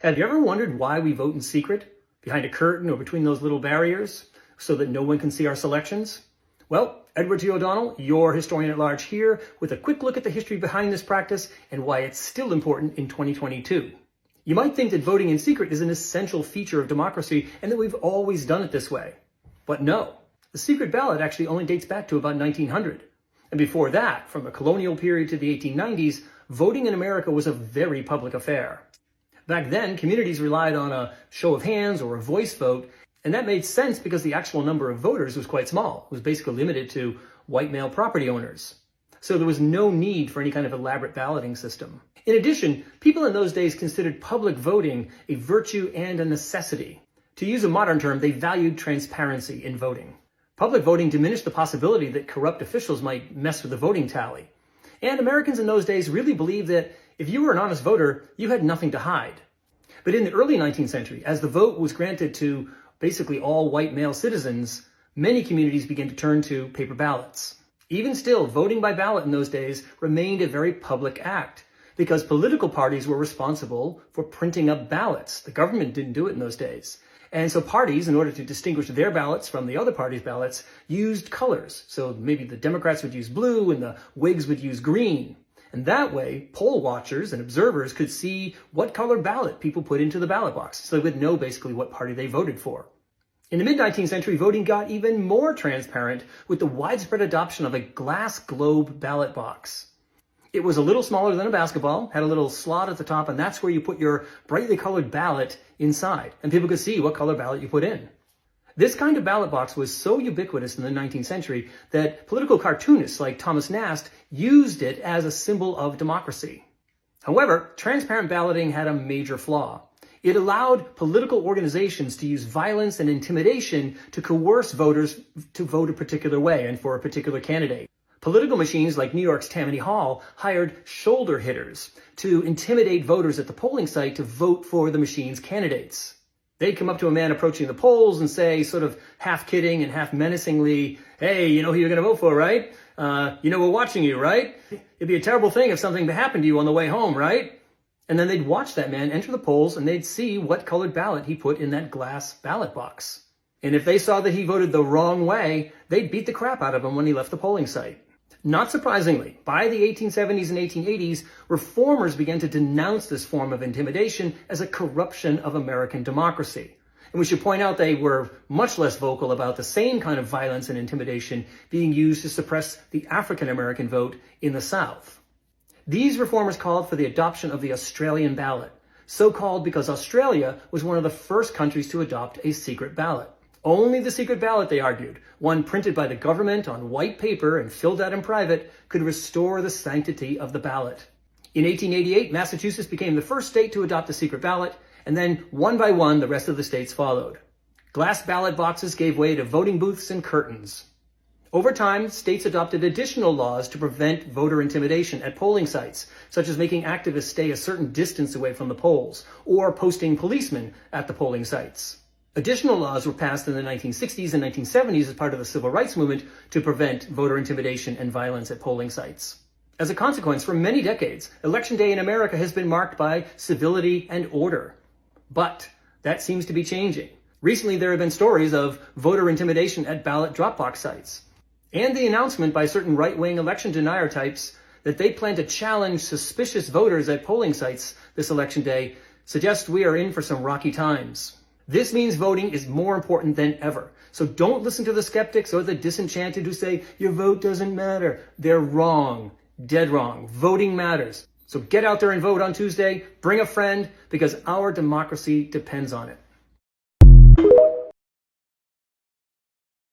Have you ever wondered why we vote in secret, behind a curtain or between those little barriers, so that no one can see our selections? Well, Edward T. O'Donnell, your historian at large here, with a quick look at the history behind this practice and why it's still important in 2022. You might think that voting in secret is an essential feature of democracy and that we've always done it this way. But no, the secret ballot actually only dates back to about 1900. And before that, from the colonial period to the 1890s, voting in America was a very public affair. Back then, communities relied on a show of hands or a voice vote, and that made sense because the actual number of voters was quite small. It was basically limited to white male property owners. So there was no need for any kind of elaborate balloting system. In addition, people in those days considered public voting a virtue and a necessity. To use a modern term, they valued transparency in voting. Public voting diminished the possibility that corrupt officials might mess with the voting tally. And Americans in those days really believed that if you were an honest voter, you had nothing to hide. But in the early 19th century, as the vote was granted to basically all white male citizens, many communities began to turn to paper ballots. Even still, voting by ballot in those days remained a very public act because political parties were responsible for printing up ballots. The government didn't do it in those days. And so parties, in order to distinguish their ballots from the other parties' ballots, used colors. So maybe the Democrats would use blue and the Whigs would use green. And that way, poll watchers and observers could see what color ballot people put into the ballot box, so they would know basically what party they voted for. In the mid-19th century, voting got even more transparent with the widespread adoption of a glass globe ballot box. It was a little smaller than a basketball, had a little slot at the top, and that's where you put your brightly colored ballot inside, and people could see what color ballot you put in. This kind of ballot box was so ubiquitous in the 19th century that political cartoonists like Thomas Nast used it as a symbol of democracy. However, transparent balloting had a major flaw. It allowed political organizations to use violence and intimidation to coerce voters to vote a particular way and for a particular candidate. Political machines like New York's Tammany Hall hired shoulder hitters to intimidate voters at the polling site to vote for the machine's candidates. They'd come up to a man approaching the polls and say, sort of half kidding and half menacingly, "Hey, you know who you're going to vote for, right? We're watching you, right? It'd be a terrible thing if something happened to you on the way home, right?" And then they'd watch that man enter the polls and they'd see what colored ballot he put in that glass ballot box. And if they saw that he voted the wrong way, they'd beat the crap out of him when he left the polling site. Not surprisingly, by the 1870s and 1880s, reformers began to denounce this form of intimidation as a corruption of American democracy. And we should point out they were much less vocal about the same kind of violence and intimidation being used to suppress the African American vote in the South. These reformers called for the adoption of the Australian ballot, so called because Australia was one of the first countries to adopt a secret ballot. Only the secret ballot, they argued, one printed by the government on white paper and filled out in private, could restore the sanctity of the ballot. In 1888, Massachusetts became the first state to adopt a secret ballot, and then one by one, the rest of the states followed. Glass ballot boxes gave way to voting booths and curtains. Over time, states adopted additional laws to prevent voter intimidation at polling sites, such as making activists stay a certain distance away from the polls, or posting policemen at the polling sites. Additional laws were passed in the 1960s and 1970s as part of the civil rights movement to prevent voter intimidation and violence at polling sites. As a consequence, for many decades, Election Day in America has been marked by civility and order. But that seems to be changing. Recently, there have been stories of voter intimidation at ballot drop box sites, and the announcement by certain right-wing election denier types that they plan to challenge suspicious voters at polling sites this election day suggests we are in for some rocky times. This means voting is more important than ever. So don't listen to the skeptics or the disenchanted who say, your vote doesn't matter. They're wrong. Dead wrong. Voting matters. So get out there and vote on Tuesday. Bring a friend because our democracy depends on it.